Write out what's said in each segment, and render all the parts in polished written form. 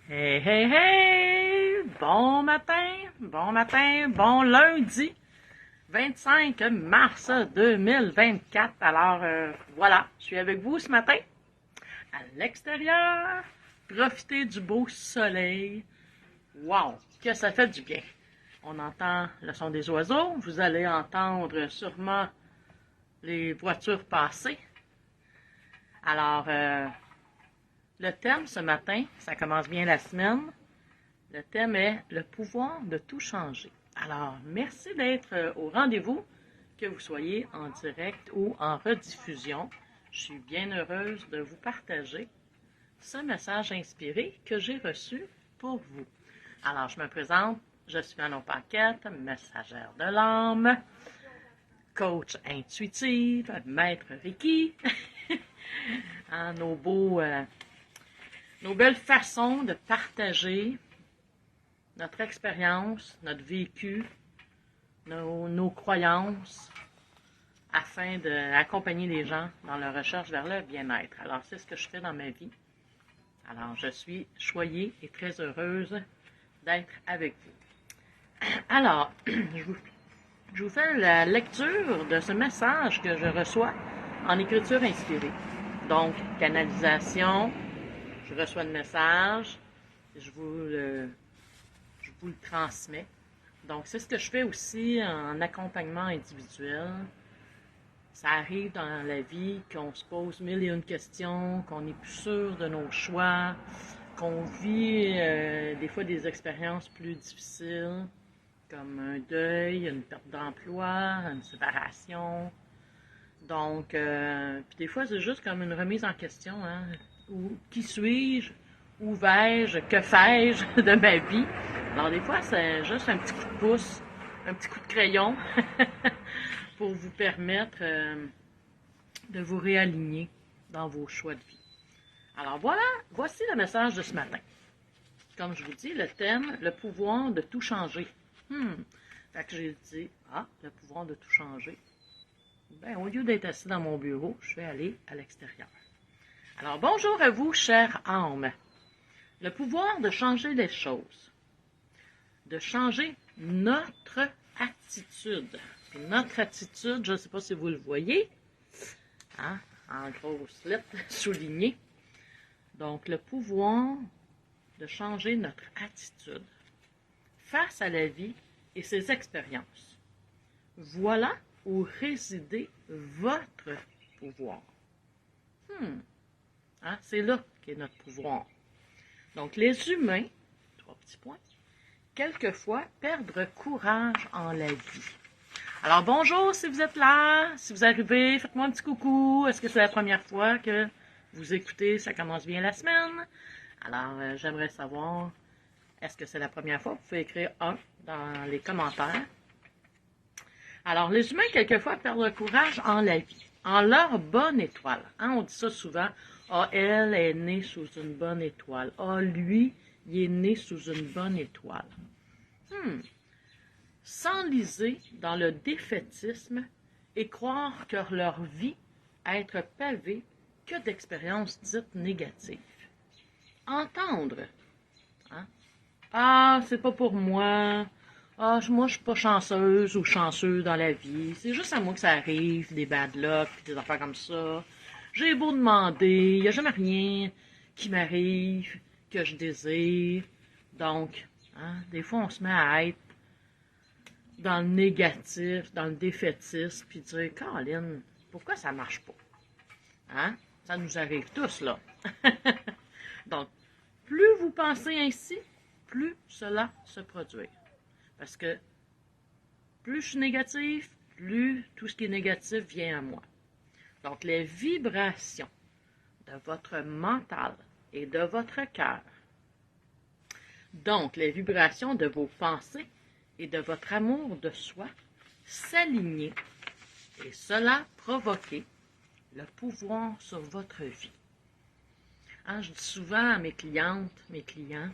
Hey, hey, hey! Bon lundi, 25 mars 2024. Alors, voilà, je suis avec vous ce matin, à l'extérieur. Profitez du beau soleil. Wow, que ça fait du bien. On entend le son des oiseaux. Vous allez entendre sûrement les voitures passer. Alors, le thème ce matin, ça commence bien la semaine. Le thème est le pouvoir de tout changer. Alors, merci d'être au rendez-vous, que vous soyez en direct ou en rediffusion. Je suis bien heureuse de vous partager ce message inspiré que j'ai reçu pour vous. Alors, je me présente, je suis Manon Paquette, messagère de l'âme, coach intuitive, maître Reiki. Nos belles façons de partager notre expérience, notre vécu, nos croyances, afin d'accompagner les gens dans leur recherche vers le bien-être. Alors, c'est ce que je fais dans ma vie. Alors, je suis choyée et très heureuse d'être avec vous. Alors, je vous fais la lecture de ce message que je reçois en écriture inspirée. Donc, canalisation, je reçois le message, je vous le transmets. Donc, c'est ce que je fais aussi en accompagnement individuel. Ça arrive dans la vie qu'on se pose mille et une questions, qu'on n'est plus sûr de nos choix, qu'on vit des fois des expériences plus difficiles, comme un deuil, une perte d'emploi, une séparation. Donc, puis des fois, c'est juste comme une remise en question, hein? Qui suis-je? Où vais-je? Que fais-je de ma vie? Alors, des fois, c'est juste un petit coup de pouce, un petit coup de crayon pour vous permettre de vous réaligner dans vos choix de vie. Alors, voilà, voici le message de ce matin. Comme je vous dis, le thème, le pouvoir de tout changer. Fait que j'ai dit, le pouvoir de tout changer. Ben, au lieu d'être assis dans mon bureau, je vais aller à l'extérieur. Alors, bonjour à vous, chère âme. Le pouvoir de changer les choses. De changer notre attitude. Puis notre attitude, je ne sais pas si vous le voyez, hein, en grosses lettres soulignées. Donc, le pouvoir de changer notre attitude face à la vie et ses expériences. Voilà où résidait votre pouvoir. Hein, c'est là qu'est notre pouvoir. Donc, les humains, 3 petits points, quelquefois perdent courage en la vie. Alors, bonjour si vous êtes là, si vous arrivez, faites-moi un petit coucou. Est-ce que c'est la première fois que vous écoutez, ça commence bien la semaine? Alors, j'aimerais savoir, est-ce que c'est la première fois? Vous pouvez écrire 1 dans les commentaires. Alors, les humains, quelquefois, perdent le courage en la vie, en leur bonne étoile. Hein, on dit ça souvent. Elle est née sous une bonne étoile. Lui, il est né sous une bonne étoile. S'enliser dans le défaitisme et croire que leur vie être pavée que d'expériences dites négatives. Entendre. Hein? C'est pas pour moi. Moi, je suis pas chanceuse ou chanceux dans la vie. C'est juste à moi que ça arrive, des bad luck, puis des affaires comme ça. J'ai beau demander, il n'y a jamais rien qui m'arrive, que je désire. Donc, des fois, on se met à être dans le négatif, dans le défaitisme, puis dire, Caroline, pourquoi ça marche pas? Hein? Ça nous arrive tous, là. Donc, plus vous pensez ainsi, plus cela se produit. Parce que plus je suis négatif, plus tout ce qui est négatif vient à moi. Donc, les vibrations de votre mental et de votre cœur, donc les vibrations de vos pensées et de votre amour de soi, s'aligner et cela provoquer le pouvoir sur votre vie. Je dis souvent à mes clientes, mes clients,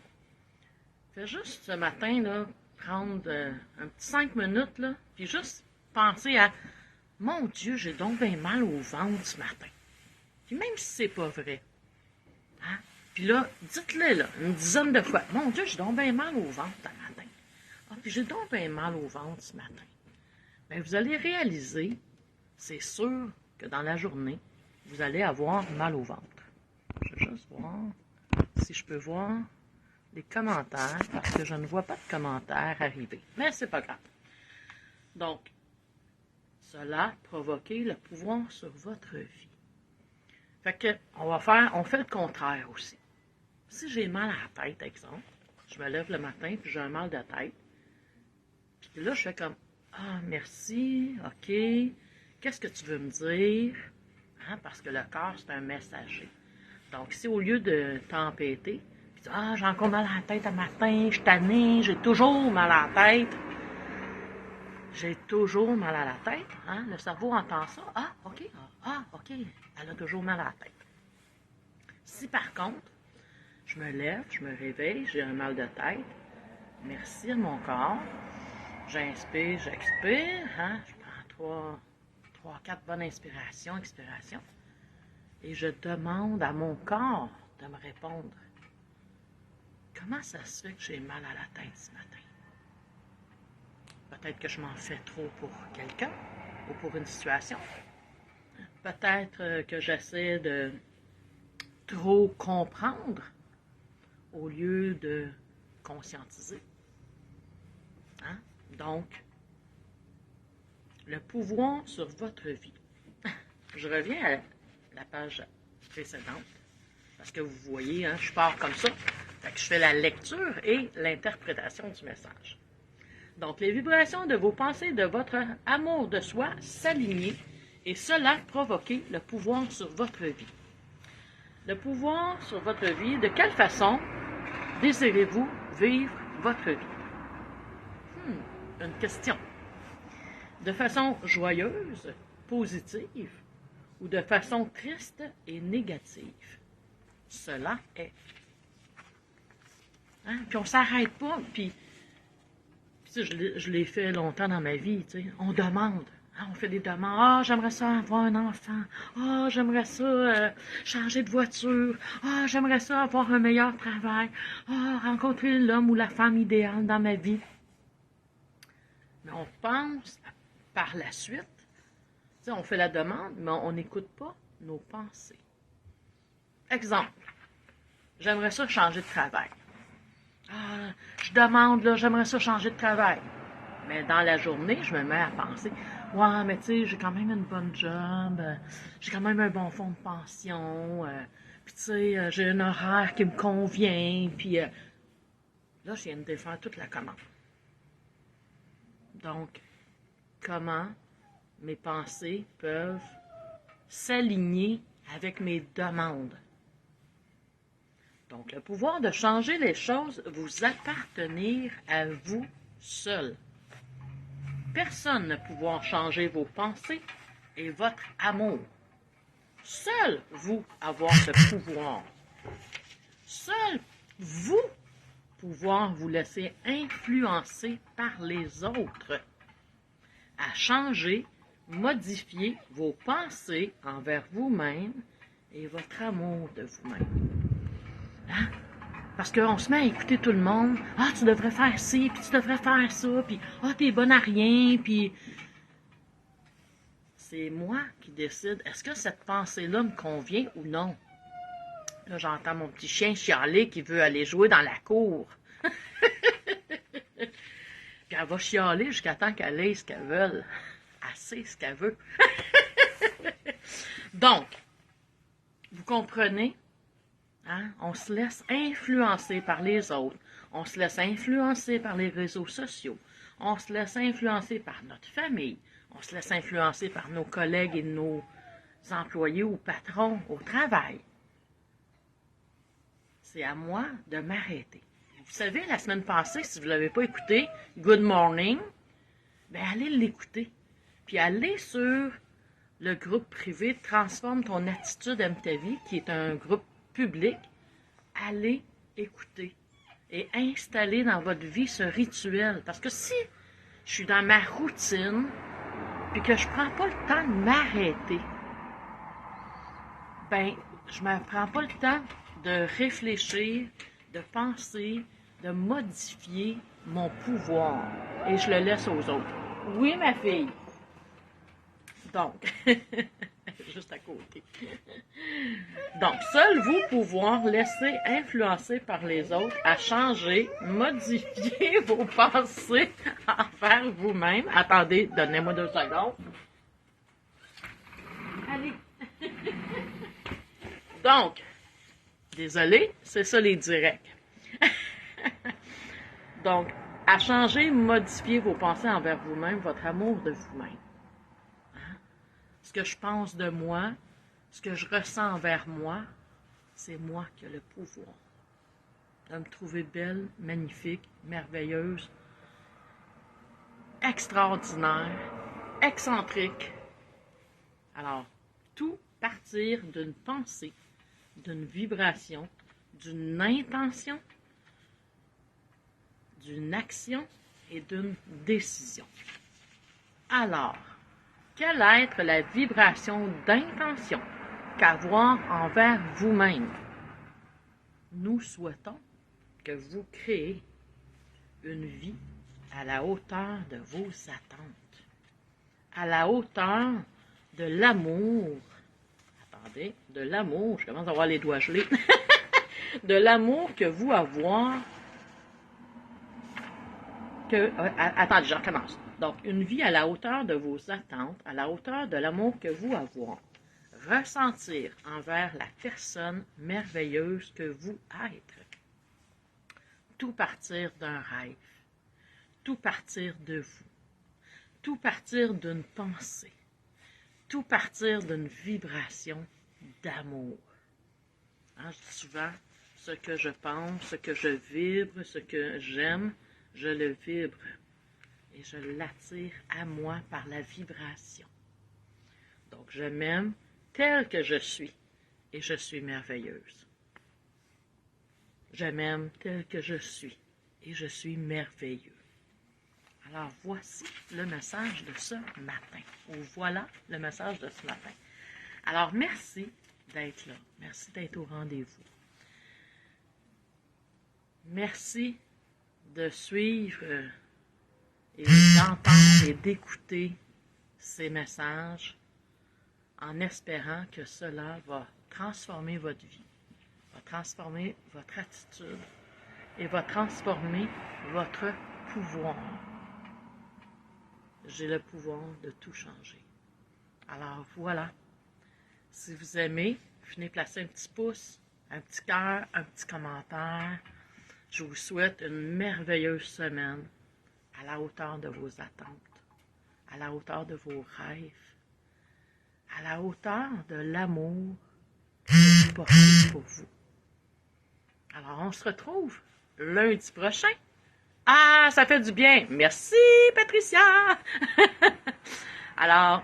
fais juste ce matin, là, prendre un petit 5 minutes, là, puis juste penser à « Mon Dieu, j'ai donc bien mal au ventre ce matin. » Puis même si c'est pas vrai, Puis là, dites-le là, une dizaine de fois. Mon Dieu, j'ai donc bien mal au ventre ce matin. Ah, puis j'ai donc bien mal au ventre ce matin. Bien, vous allez réaliser, c'est sûr que dans la journée, vous allez avoir mal au ventre. Je vais juste voir si je peux voir les commentaires, parce que je ne vois pas de commentaires arriver. Mais c'est pas grave. Donc, cela provoquer le pouvoir sur votre vie. Fait que, on fait le contraire aussi. Si j'ai mal à la tête, exemple, je me lève le matin, puis j'ai un mal de tête, puis là, je fais comme, ah, merci, ok, qu'est-ce que tu veux me dire? Hein, parce que le corps, c'est un messager. Donc, si au lieu de t'empêter, puis ah, j'ai encore mal à la tête un matin, je suis tannée, j'ai toujours mal à la tête, j'ai toujours mal à la tête, hein, le cerveau entend ça, ah, ok, elle a toujours mal à la tête. Si par contre, je me lève, je me réveille, j'ai un mal de tête, merci à mon corps, j'inspire, j'expire, hein, je prends 4 bonnes inspirations, expirations, et je demande à mon corps de me répondre. Comment ça se fait que j'ai mal à la tête ce matin? Peut-être que je m'en fais trop pour quelqu'un ou pour une situation. Peut-être que j'essaie de trop comprendre au lieu de conscientiser. Hein? Donc, le pouvoir sur votre vie. Je reviens à la page précédente, parce que vous voyez, hein, je pars comme ça. Fait que je fais la lecture et l'interprétation du message. Donc, les vibrations de vos pensées, de votre amour de soi s'aligner et cela provoquer le pouvoir sur votre vie. Le pouvoir sur votre vie, de quelle façon désirez-vous vivre votre vie? Une question. De façon joyeuse, positive ou de façon triste et négative? Cela est. Hein? Puis on ne s'arrête pas, puis je l'ai fait longtemps dans ma vie, tu sais. On demande, hein, on fait des demandes. Ah, j'aimerais ça avoir un enfant. Ah, j'aimerais ça changer de voiture. Ah, j'aimerais ça avoir un meilleur travail. Ah, rencontrer l'homme ou la femme idéale dans ma vie. Mais on pense par la suite, tu sais, on fait la demande, mais on n'écoute pas nos pensées. Exemple, j'aimerais ça changer de travail. Ah, je demande, là, j'aimerais ça changer de travail. Mais dans la journée, je me mets à penser, ouais, mais tu sais, j'ai quand même une bonne job, j'ai quand même un bon fonds de pension, puis tu sais, j'ai un horaire qui me convient, puis là, je viens de défaire toute la commande. Donc, comment mes pensées peuvent s'aligner avec mes demandes? Donc, le pouvoir de changer les choses vous appartenir à vous seul. Personne ne pouvoir changer vos pensées et votre amour. Seul vous avoir ce pouvoir. Seul vous pouvoir vous laisser influencer par les autres à changer, modifier vos pensées envers vous-même et votre amour de vous-même. Hein? Parce qu'on se met à écouter tout le monde. Ah, tu devrais faire ci, puis tu devrais faire ça, puis ah, t'es bonne à rien, puis... C'est moi qui décide, est-ce que cette pensée-là me convient ou non? Là, j'entends mon petit chien chialer qui veut aller jouer dans la cour. Puis elle va chialer jusqu'à temps qu'elle ait ce qu'elle veut. Elle sait ce qu'elle veut. Donc, vous comprenez? Hein? On se laisse influencer par les autres. On se laisse influencer par les réseaux sociaux. On se laisse influencer par notre famille. On se laisse influencer par nos collègues et nos employés ou patrons au travail. C'est à moi de m'arrêter. Vous savez, la semaine passée, si vous ne l'avez pas écouté, Good Morning, bien, allez l'écouter. Puis allez sur le groupe privé Transforme ton attitude, aime ta vie, qui est un groupe public. Allez écouter et installer dans votre vie ce rituel. Parce que si je suis dans ma routine, puis que je ne prends pas le temps de m'arrêter, ben, je ne me prends pas le temps de réfléchir, de penser, de modifier mon pouvoir. Et je le laisse aux autres. Oui, ma fille. Donc, juste à côté. Donc, seul vous pouvoir laisser influencer par les autres à changer, modifier vos pensées envers vous-même. Attendez, donnez-moi 2 secondes. Allez. Donc, désolé, c'est ça les directs. Donc, à changer, modifier vos pensées envers vous-même, votre amour de vous-même. Ce que je pense de moi, ce que je ressens envers moi, c'est moi qui ai le pouvoir de me trouver belle, magnifique, merveilleuse, extraordinaire, excentrique. Alors, tout partir d'une pensée, d'une vibration, d'une intention, d'une action et d'une décision. Alors, quelle être la vibration d'intention qu'avoir envers vous-même? Nous souhaitons que vous créez une vie à la hauteur de vos attentes, à la hauteur de l'amour. Attendez, de l'amour, je commence à avoir les doigts gelés, de l'amour que vous avoir. Attendez, je recommence. Donc, une vie à la hauteur de vos attentes, à la hauteur de l'amour que vous avoir. Ressentir envers la personne merveilleuse que vous êtes. Tout partir d'un rêve. Tout partir de vous. Tout partir d'une pensée. Tout partir d'une vibration d'amour. Hein, je dis souvent, ce que je pense, ce que je vibre, ce que j'aime, je le vibre et je l'attire à moi par la vibration. Donc, je m'aime telle que je suis et je suis merveilleuse. Je m'aime tel que je suis et je suis merveilleux. Alors, voici le message de ce matin. Ou voilà le message de ce matin. Alors, merci d'être là. Merci d'être au rendez-vous. Merci de suivre et d'entendre et d'écouter ces messages en espérant que cela va transformer votre vie, va transformer votre attitude et va transformer votre pouvoir. J'ai le pouvoir de tout changer. Alors voilà, si vous aimez, venez placer un petit pouce, un petit cœur, un petit commentaire. Je vous souhaite une merveilleuse semaine à la hauteur de vos attentes, à la hauteur de vos rêves, à la hauteur de l'amour que vous portez pour vous. Alors, on se retrouve lundi prochain. Ah, ça fait du bien. Merci, Patricia. Alors,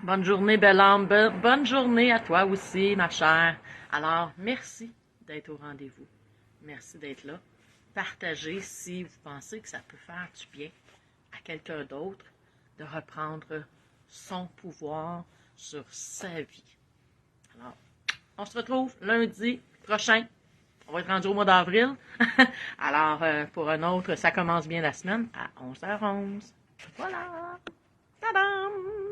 bonne journée, belle âme. Bonne journée à toi aussi, ma chère. Alors, merci d'être au rendez-vous. Merci d'être là. Partagez si vous pensez que ça peut faire du bien à quelqu'un d'autre de reprendre son pouvoir sur sa vie. Alors, on se retrouve lundi prochain. On va être rendu au mois d'avril. Alors, pour un autre, ça commence bien la semaine à 11h11. Voilà. Tadam!